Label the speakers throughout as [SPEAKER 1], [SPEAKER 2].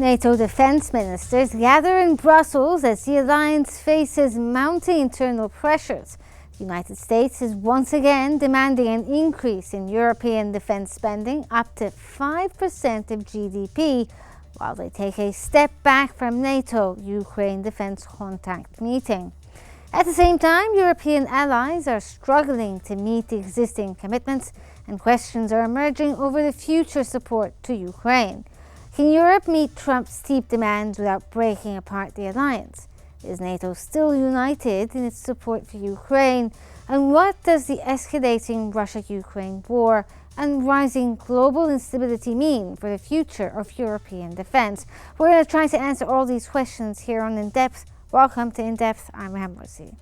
[SPEAKER 1] NATO defense ministers gather in Brussels as the alliance faces mounting internal pressures. The United States is once again demanding an increase in European defense spending up to 5% of GDP, while they take a step back from NATO-Ukraine defense contact meeting. At the same time, European allies are struggling to meet the existing commitments, and questions are emerging over the future support to Ukraine. Can Europe meet Trump's steep demands without breaking apart the alliance? Is NATO still united in its support for Ukraine? And what does the escalating Russia-Ukraine war and rising global instability mean for the future of European defense? We're going to try to answer all these questions here on In Depth. Welcome to In Depth. I'm Rehan Morsi.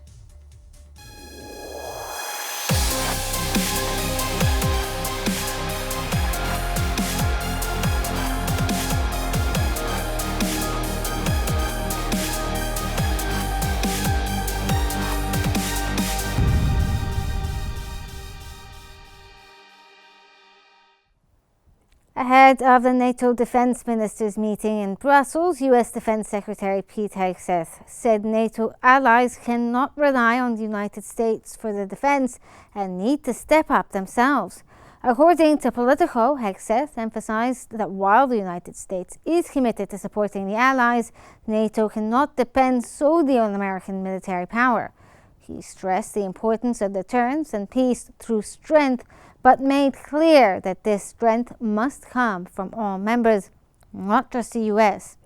[SPEAKER 1] Ahead of the NATO defense ministers meeting in Brussels, U.S. Defense Secretary Pete Hegseth said NATO allies cannot rely on the United States for their defense and need to step up themselves. According to Politico, Hegseth emphasized that while the United States is committed to supporting the allies, NATO cannot depend solely on American military power. He stressed the importance of deterrence and peace through strength, but made clear that this strength must come from all members, not just the U.S.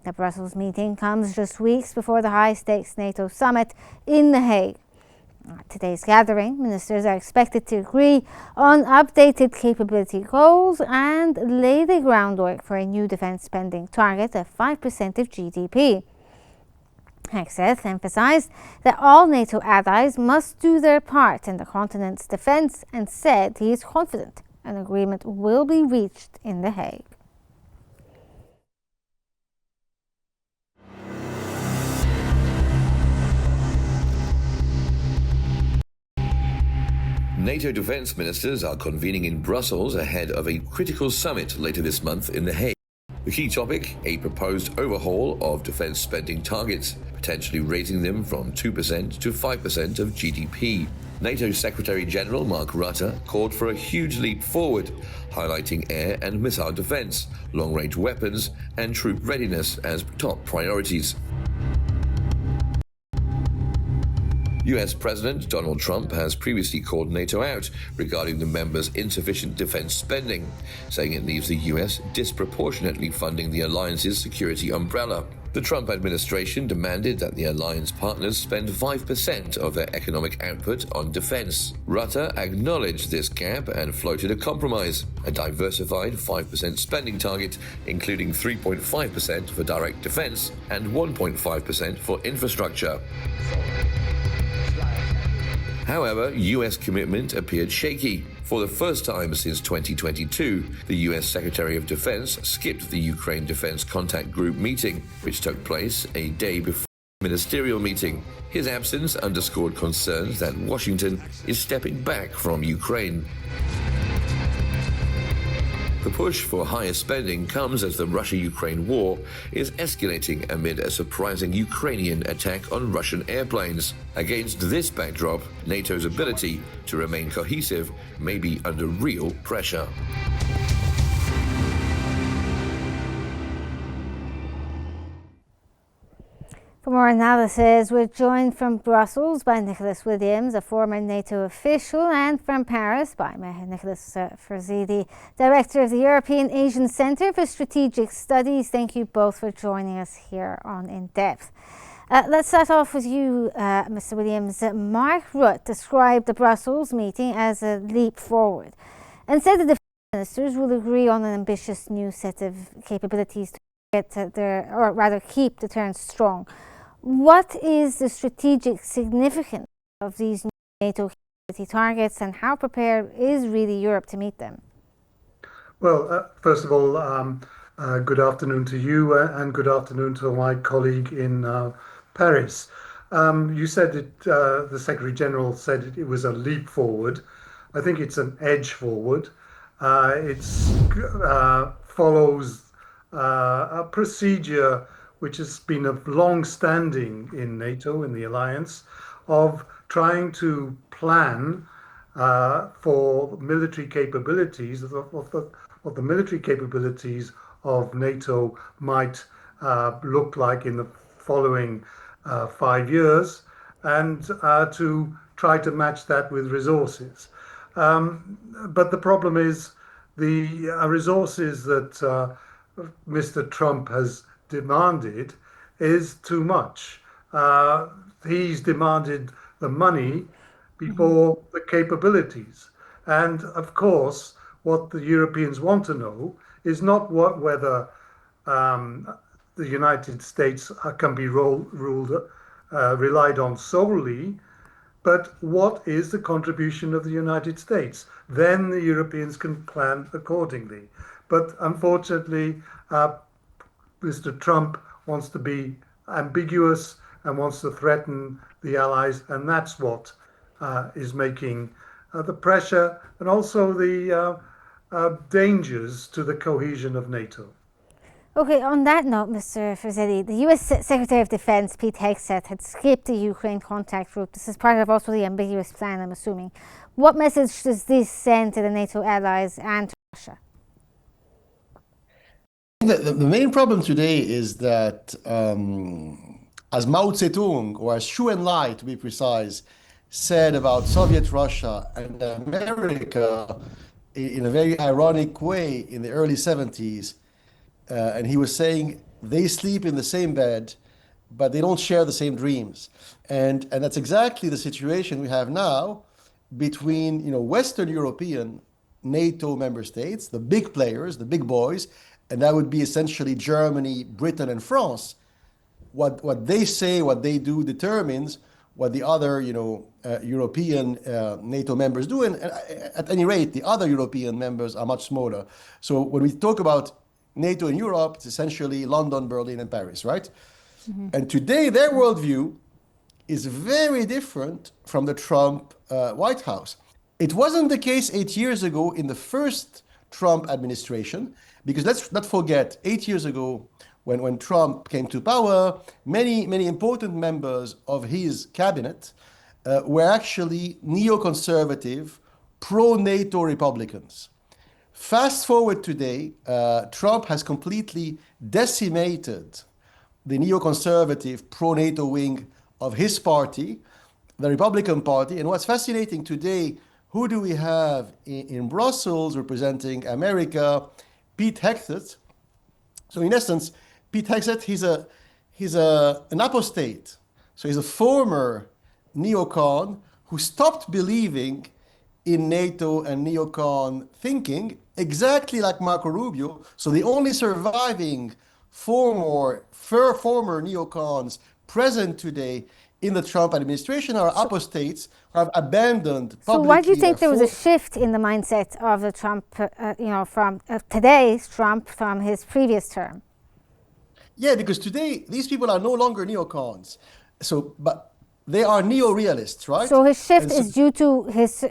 [SPEAKER 1] The Brussels meeting comes just weeks before the high-stakes NATO summit in The Hague. At today's gathering, ministers are expected to agree on updated capability goals and lay the groundwork for a new defense spending target of 5% of GDP. Hegseth emphasized that all NATO allies must do their part in the continent's defense and said he is confident an agreement will be reached in The Hague.
[SPEAKER 2] NATO defense ministers are convening in Brussels ahead of a critical summit later this month in The Hague. The key topic, a proposed overhaul of defense spending targets, potentially raising them from 2% to 5% of GDP. NATO Secretary General Mark Rutte called for a huge leap forward, highlighting air and missile defense, long-range weapons, and troop readiness as top priorities. US President Donald Trump has previously called NATO out regarding the members' insufficient defense spending, saying it leaves the US disproportionately funding the alliance's security umbrella. The Trump administration demanded that the alliance partners spend 5% of their economic output on defense. Rutte acknowledged this gap and floated a compromise, a diversified 5% spending target, including 3.5% for direct defense and 1.5% for infrastructure. However, US commitment appeared shaky. For the first time since 2022, the US Secretary of Defense skipped the Ukraine Defense Contact Group meeting, which took place a day before the ministerial meeting. His absence underscored concerns that Washington is stepping back from Ukraine. The push for higher spending comes as the Russia-Ukraine war is escalating amid a surprising Ukrainian attack on Russian airplanes. Against this backdrop, NATO's ability to remain cohesive may be under real pressure.
[SPEAKER 1] For more analysis, we're joined from Brussels by Nicholas Williams, a former NATO official, and from Paris by Nicholas Farzidi, Director of the European Asian Centre for Strategic Studies. Thank you both for joining us here on In Depth. Let's start off with you, Mr. Williams. Mark Rutte described the Brussels meeting as a leap forward and said that the ministers will agree on an ambitious new set of capabilities to keep deterrence strong. What is the strategic significance of these NATO capability targets, and how prepared is really Europe to meet them?
[SPEAKER 3] Well, first of all, good afternoon to you and good afternoon to my colleague in Paris. You said that the Secretary General said it was a leap forward. I think it's an edge forward. It follows a procedure which has been of long standing in NATO, in the alliance, of trying to plan for military capabilities, what the military capabilities of NATO might look like in the following 5 years, and to try to match that with resources. But the problem is the resources that Mr. Trump has demanded is too much. He's demanded the money before the capabilities. And of course, what the Europeans want to know is not whether the United States can be relied on solely, but what is the contribution of the United States? Then the Europeans can plan accordingly. But unfortunately, Mr. Trump wants to be ambiguous and wants to threaten the allies, and that's what is making the pressure and also the dangers to the cohesion of NATO.
[SPEAKER 1] Okay, on that note, Mr. Frizzetti, the US Secretary of Defense, Pete Hegseth, had skipped the Ukraine contact group. This is part of also the ambiguous plan, I'm assuming. What message does this send to the NATO allies and to Russia?
[SPEAKER 4] The main problem today is that, as Mao Zedong, or as Xu Enlai, to be precise, said about Soviet Russia and America in a very ironic way in the early 70s, and he was saying they sleep in the same bed, but they don't share the same dreams. And that's exactly the situation we have now between, Western European NATO member states, the big players, the big boys, and that would be essentially Germany, Britain, and France. What they say, what they do determines what the other, European NATO members do. And at any rate, the other European members are much smaller. So when we talk about NATO in Europe, it's essentially London, Berlin, and Paris, right? Mm-hmm. And today, their worldview is very different from the Trump White House. It wasn't the case 8 years ago in the first Trump administration, because let's not forget, 8 years ago, when Trump came to power, many important members of his cabinet were actually neoconservative, pro-NATO Republicans. Fast forward today, Trump has completely decimated the neoconservative pro-NATO wing of his party, the Republican Party. And what's fascinating today, who do we have in Brussels representing America? Pete Hegseth. So in essence, Pete Hegseth, he's an apostate. So he's a former neocon who stopped believing in NATO and neocon thinking, exactly like Marco Rubio. So the only surviving former neocons present today in the Trump administration are apostates who have abandoned publicly.
[SPEAKER 1] So why do you think there was a shift in the mindset of the Trump, from today's Trump from his previous term?
[SPEAKER 4] Yeah, because today these people are no longer neocons. But they are neo-realists, right?
[SPEAKER 1] So his shift is due to his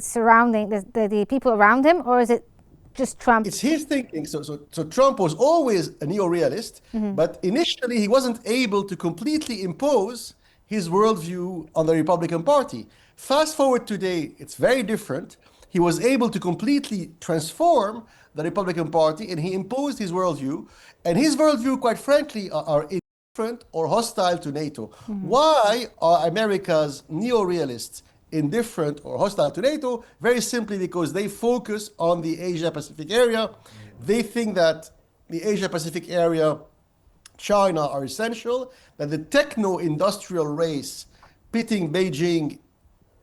[SPEAKER 1] surrounding, the people around him, or is it just Trump?
[SPEAKER 4] It's his thinking. So Trump was always a neo-realist, mm-hmm. but initially he wasn't able to completely impose his worldview on the Republican Party. Fast forward today, it's very different. He was able to completely transform the Republican Party, and he imposed his worldview. And his worldview, quite frankly, are indifferent or hostile to NATO. Mm-hmm. Why are America's neo-realists indifferent or hostile to NATO? Very simply because they focus on the Asia-Pacific area. They think that the Asia-Pacific area, China, are essential, that the techno-industrial race pitting Beijing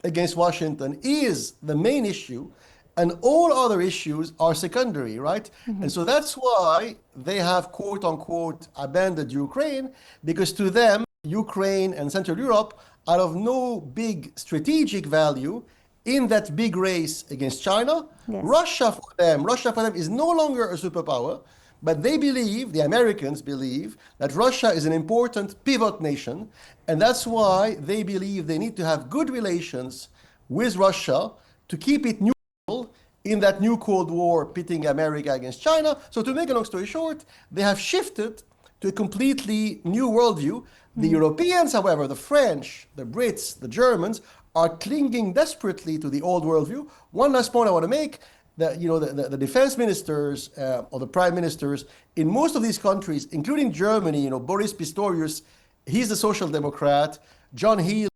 [SPEAKER 4] against Washington is the main issue, and all other issues are secondary, right? Mm-hmm. And so that's why they have, quote-unquote, abandoned Ukraine, because to them, Ukraine and Central Europe are of no big strategic value in that big race against China. Yes. Russia for them is no longer a superpower, but they believe, the Americans believe, that Russia is an important pivot nation, and that's why they believe they need to have good relations with Russia to keep it neutral in that new Cold War pitting America against China. So to make a long story short, they have shifted to a completely new worldview. The Europeans, however, the French, the Brits, the Germans, are clinging desperately to the old worldview. One last point I want to make, that the defense ministers or the prime ministers in most of these countries, including Germany, Boris Pistorius, he's the social democrat. John Healey,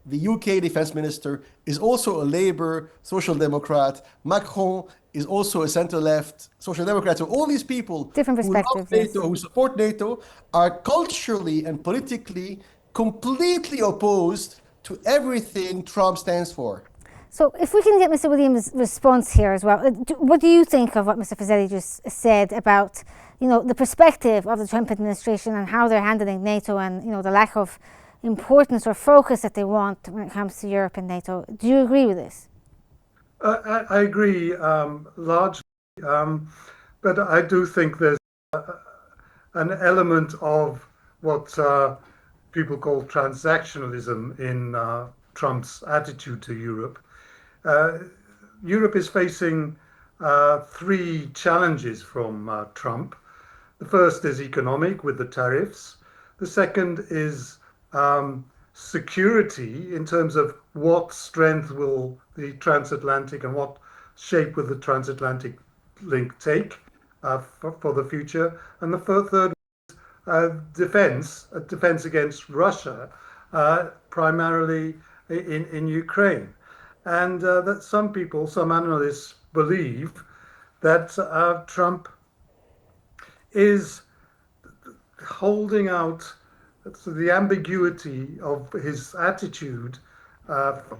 [SPEAKER 4] the UK defense minister, is also a Labour social democrat. Macron is also a center-left social democrat. So all these people
[SPEAKER 1] Different
[SPEAKER 4] who love
[SPEAKER 1] perspectives,
[SPEAKER 4] NATO,
[SPEAKER 1] yes.
[SPEAKER 4] who support NATO, are culturally and politically completely opposed to everything Trump stands for.
[SPEAKER 1] So if we can get Mr. Williams' response here as well, what do you think of what Mr. Fazeli just said about, the perspective of the Trump administration and how they're handling NATO and, the lack of importance or focus that they want when it comes to Europe and NATO? Do you agree with this?
[SPEAKER 3] I agree largely, but I do think there's an element of what people call transactionalism in Trump's attitude to Europe. Europe is facing three challenges from Trump. The first is economic with the tariffs. The second is security in terms of what strength will the transatlantic and what shape will the transatlantic link take for the future. And the third defense against Russia, primarily in Ukraine. And that some analysts believe that Trump is holding out the ambiguity of his attitude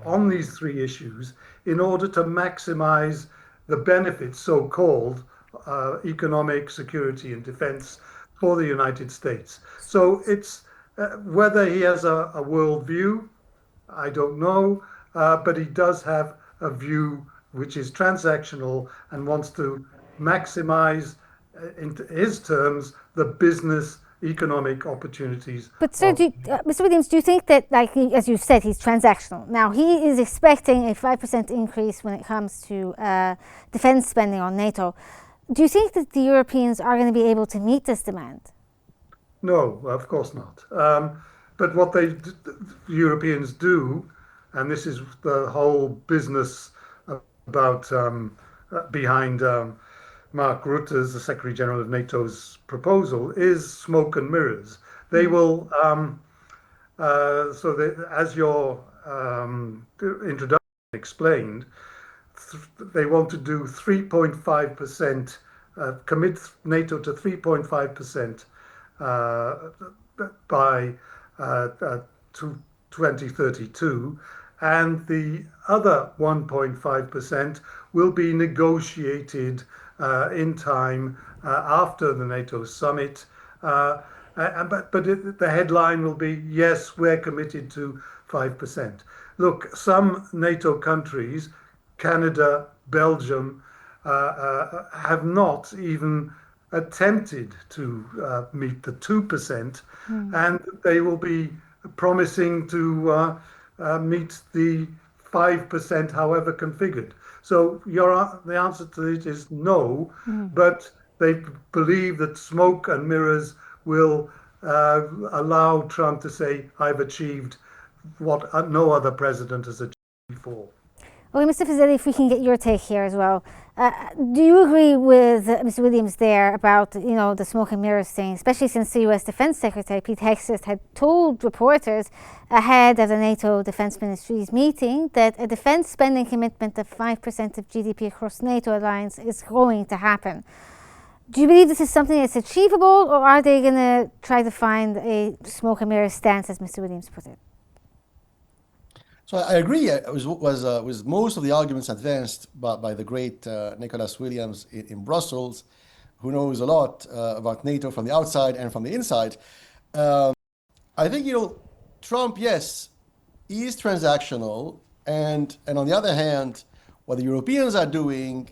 [SPEAKER 3] on these three issues in order to maximize the benefits, so-called economic, security, and defense for the United States. So it's whether he has a worldview, I don't know, but he does have a view which is transactional and wants to maximize, in his terms, the business economic opportunities.
[SPEAKER 1] But sir, Mr. Williams, do you think that, as you said, he's transactional? Now, he is expecting a 5% increase when it comes to defense spending on NATO. Do you think that the Europeans are going to be able to meet this demand?
[SPEAKER 3] No, of course not. But what the Europeans do, and this is the whole business about behind Mark Rutte's, the Secretary General of NATO's proposal, is smoke and mirrors. They will, as your introduction explained, they want to do 3.5%, commit NATO to 3.5% by 2032, and the other 1.5% will be negotiated in time after the NATO summit. But the headline will be, yes, we're committed to 5%. Look, some NATO countries, Canada, Belgium, have not even attempted to meet the 2%, and they will be promising to meet the 5%, however configured. So the answer to it is no, but they believe that smoke and mirrors will allow Trump to say, I've achieved what no other president has achieved before.
[SPEAKER 1] Okay, Mr. Fazeli, if we can get your take here as well. Do you agree with Mr. Williams there about, the smoke and mirrors thing, especially since the US Defense Secretary Pete Hegseth had told reporters ahead of the NATO Defense Ministries meeting that a defense spending commitment of 5% of GDP across NATO alliance is going to happen? Do you believe this is something that's achievable, or are they going to try to find a smoke and mirrors stance, as Mr. Williams put it?
[SPEAKER 4] So I agree with most of the arguments advanced by the great Nicholas Williams in Brussels, who knows a lot about NATO from the outside and from the inside. I think, Trump, yes, is transactional, and on the other hand, what the Europeans are doing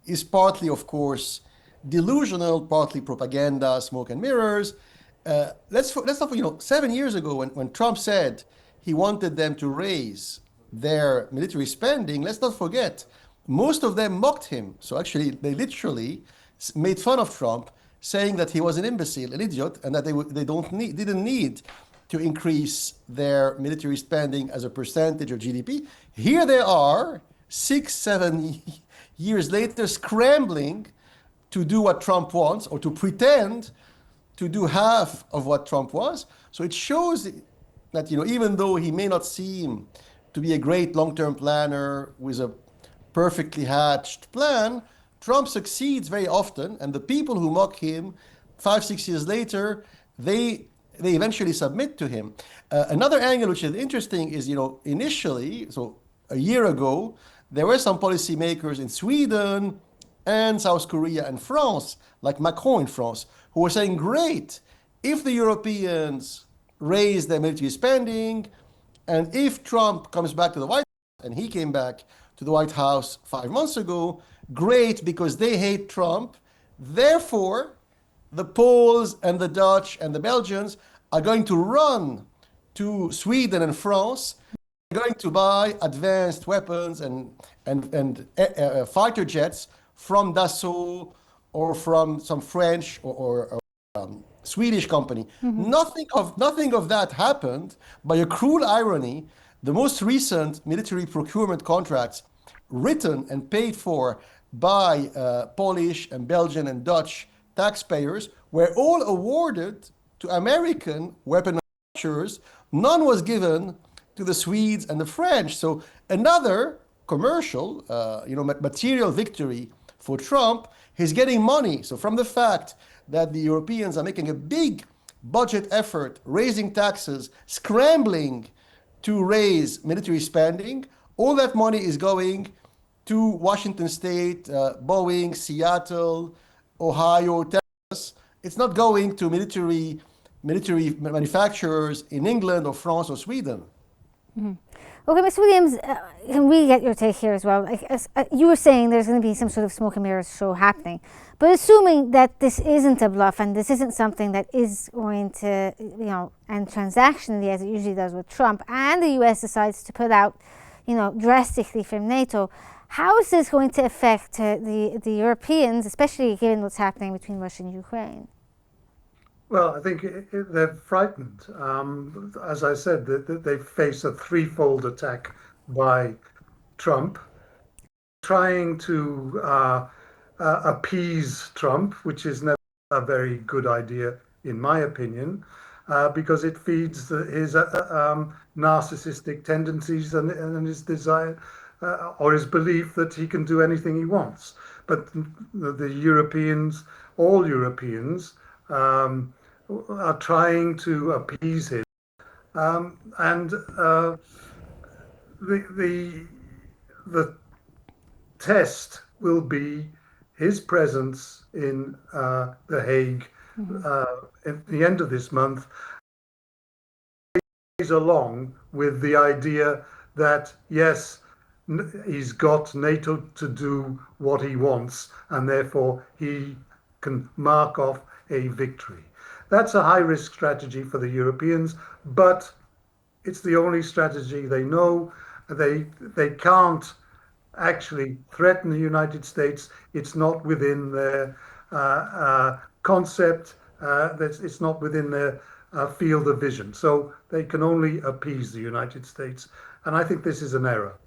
[SPEAKER 4] is partly, of course, delusional, partly propaganda, smoke and mirrors. Let's not forget, 7 years ago when Trump said he wanted them to raise their military spending, let's not forget most of them mocked him. So actually, they literally made fun of Trump, saying that he was an imbecile, an idiot, and that didn't need to increase their military spending as a percentage of GDP. Here they are, 6, 7 years later, scrambling to do what Trump wants, or to pretend to do half of what Trump was. So it shows that, even though he may not seem to be a great long-term planner with a perfectly hatched plan, Trump succeeds very often, and the people who mock him 5, 6 years later, they eventually submit to him. Another angle which is interesting is, initially, so a year ago, there were some policymakers in Sweden and South Korea and France, like Macron in France, who were saying, great, if the Europeans raise their military spending, and if Trump comes back to the White House, and he came back to the White House 5 months ago, great, because they hate Trump. Therefore, the Poles and the Dutch and the Belgians are going to run to Sweden and France. They're going to buy advanced weapons and fighter jets from Dassault or from some French or Swedish company. Nothing of that happened. By a cruel irony, the most recent military procurement contracts written and paid for by Polish and Belgian and Dutch taxpayers were all awarded to American weapon manufacturers. None was given to the Swedes and the French. So another commercial, material victory for Trump. He's getting money. So from the fact that the Europeans are making a big budget effort, raising taxes, scrambling to raise military spending, all that money is going to Washington State, Boeing, Seattle, Ohio, Texas. It's not going to military manufacturers in England or France or Sweden.
[SPEAKER 1] Okay, Mr. Williams, can we get your take here as well? You were saying there's going to be some sort of smoke and mirrors show happening, but assuming that this isn't a bluff and this isn't something that is going to, end transactionally as it usually does with Trump, and the US decides to pull out, drastically from NATO, how is this going to affect the Europeans, especially given what's happening between Russia and Ukraine?
[SPEAKER 3] Well, I think they're frightened. As I said, they face a threefold attack by Trump, trying to appease Trump, which is never a very good idea, in my opinion, because it feeds his narcissistic tendencies and his desire or his belief that he can do anything he wants. But the Europeans, all Europeans, are trying to appease him, and the test will be his presence in The Hague at the end of this month, along with the idea that yes, he's got NATO to do what he wants, and therefore he can mark off a victory. That's a high-risk strategy for the Europeans, but it's the only strategy they know. They can't actually threaten the United States. It's not within their concept. It's not within their field of vision. So they can only appease the United States. And I think this is an error.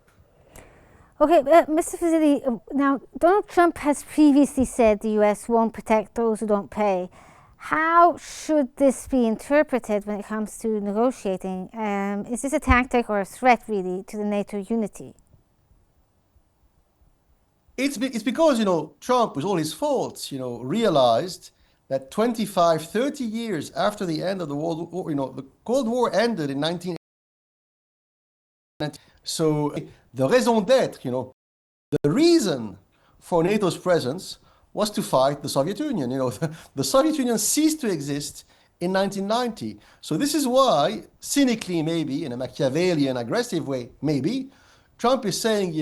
[SPEAKER 1] Okay, Mr. Fazili, now Donald Trump has previously said the US won't protect those who don't pay. How should this be interpreted when it comes to negotiating? Is this a tactic or a threat, really, to the NATO unity?
[SPEAKER 4] It's because, Trump, with all his faults, realized that 25, 30 years after the end of the World War, the Cold War ended in 1980. So the raison d'être, the reason for NATO's presence was to fight the Soviet Union. The Soviet Union ceased to exist in 1990. So this is why, cynically maybe, in a Machiavellian, aggressive way, maybe, Trump is saying,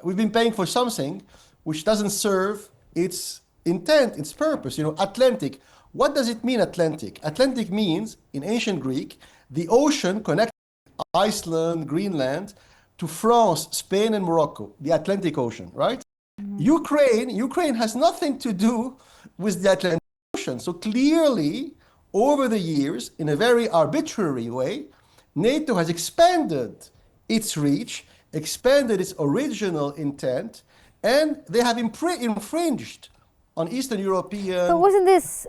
[SPEAKER 4] we've been paying for something which doesn't serve its intent, its purpose. Atlantic. What does it mean, Atlantic? Atlantic means, in ancient Greek, the ocean connecting Iceland, Greenland, to France, Spain, and Morocco, the Atlantic Ocean, right? Ukraine has nothing to do with the Atlantic Ocean. So clearly, over the years, in a very arbitrary way, NATO has expanded its reach, expanded its original intent, and they have infringed on Eastern European.
[SPEAKER 1] But wasn't this,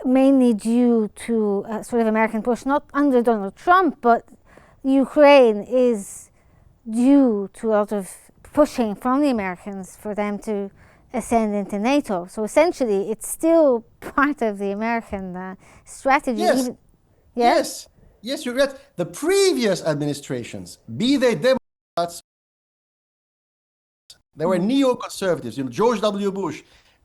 [SPEAKER 1] mainly due to sort of American push, not under Donald Trump, but Ukraine is due to a lot of pushing from the Americans for them to ascend into NATO. So essentially, it's still part of the American strategy.
[SPEAKER 4] Yes. Yes, you're right. The previous administrations, be they Democrats, they were neoconservatives. George W. Bush,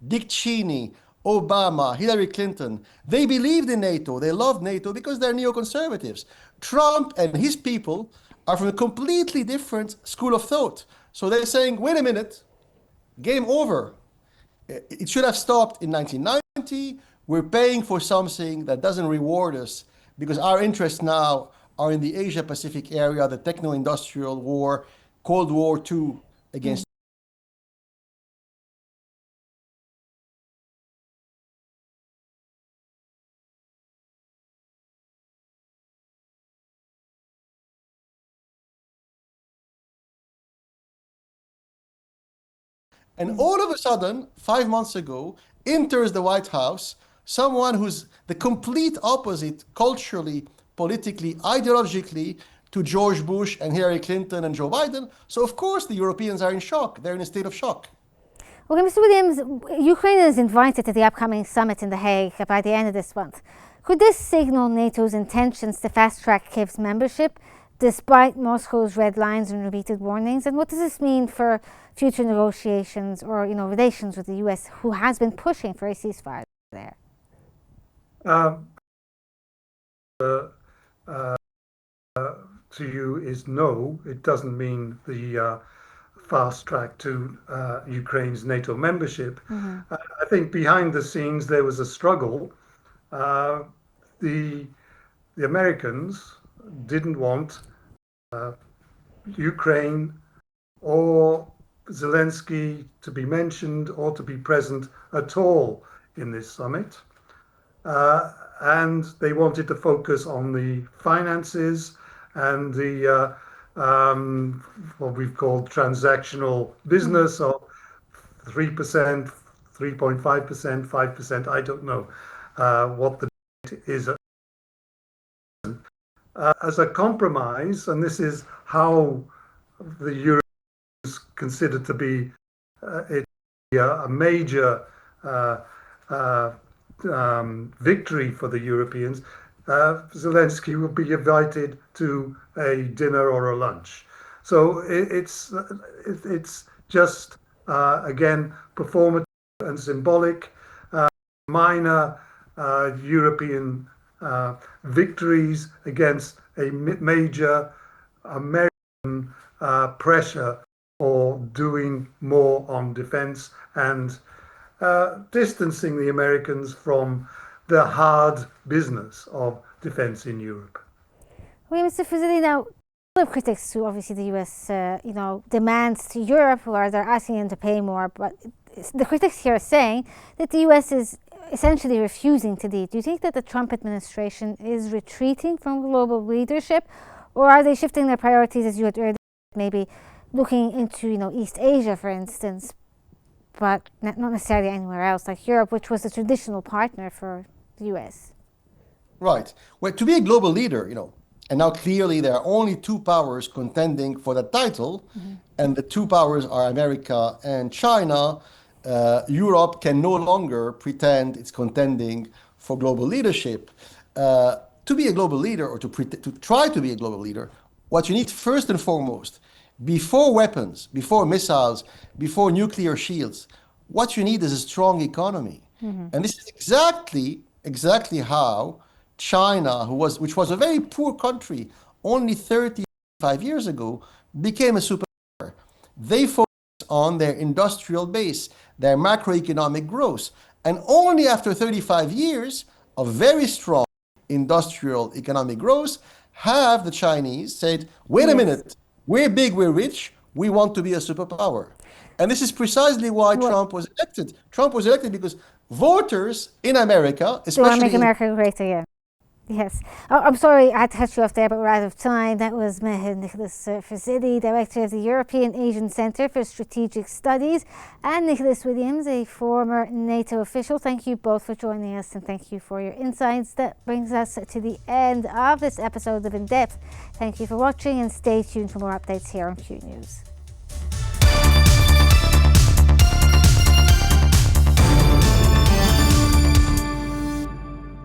[SPEAKER 4] Dick Cheney, Obama, Hillary Clinton. They believed in NATO. They loved NATO because they're neoconservatives. Trump and his people are from a completely different school of thought. So they're saying, wait a minute, game over. It should have stopped in 1990. We're paying for something that doesn't reward us because our interests now are in the Asia-Pacific area, the techno-industrial war, Cold War II against. And all of a sudden, 5 months ago, enters the White House someone who's the complete opposite culturally, politically, ideologically to George Bush and Hillary Clinton and Joe Biden. So of course the Europeans are in shock. They're in a state of shock.
[SPEAKER 1] Okay, Mr. Williams, Ukraine is invited to the upcoming summit in The Hague by the end of this month. Could this signal NATO's intentions to fast-track Kyiv's membership, despite Moscow's red lines and repeated warnings? And what does this mean for future negotiations or relations with the US, who has been pushing for a ceasefire there?
[SPEAKER 3] To you is no. It doesn't mean the fast track to Ukraine's NATO membership. I think behind the scenes there was a struggle. The Americans didn't want Ukraine or Zelensky to be mentioned or to be present at all in this summit. And they wanted to focus on the finances and the what we've called transactional business of 3%, 3.5%, 5%. I don't know what the date is. As a compromise, and this is how the Euro is considered to be a major victory for the Europeans, Zelensky will be invited to a dinner or a lunch. So it's just again performative and symbolic, minor European victories against a major American pressure for doing more on defense and distancing the Americans from the hard business of defense in Europe.
[SPEAKER 1] Okay, Mr. Fuseli, now, a lot of critics to obviously the US, demands to Europe, where they're asking them to pay more, but the critics here are saying that the US is essentially refusing to lead. Do you think that the Trump administration is retreating from global leadership, or are they shifting their priorities, as you had earlier, maybe looking into, East Asia, for instance, but not necessarily anywhere else, like Europe, which was a traditional partner for the US?
[SPEAKER 4] Right. Well, to be a global leader, and now clearly there are only two powers contending for the title, and the two powers are America and China. Europe can no longer pretend it's contending for global leadership. To be a global leader, or to try to be a global leader, what you need first and foremost, before weapons, before missiles, before nuclear shields, what you need is a strong economy. And this is exactly how China, which was a very poor country only 35 years ago, became a superpower. They focused on their industrial base, their macroeconomic growth. And only after 35 years of very strong industrial economic growth have the Chinese said, wait a minute, We're big, we're rich, we want to be a superpower. And this is precisely why Trump was elected. Trump was elected because voters in America,
[SPEAKER 1] They want to make
[SPEAKER 4] especially
[SPEAKER 1] America great again. Yes. Oh, I'm sorry I had to cut you off there, but we're out of time. That was Mehed Nicholas Fazili, Director of the European Asian Centre for Strategic Studies, and Nicholas Williams, a former NATO official. Thank you both for joining us, and thank you for your insights. That brings us to the end of this episode of In Depth. Thank you for watching, and stay tuned for more updates here on Q News.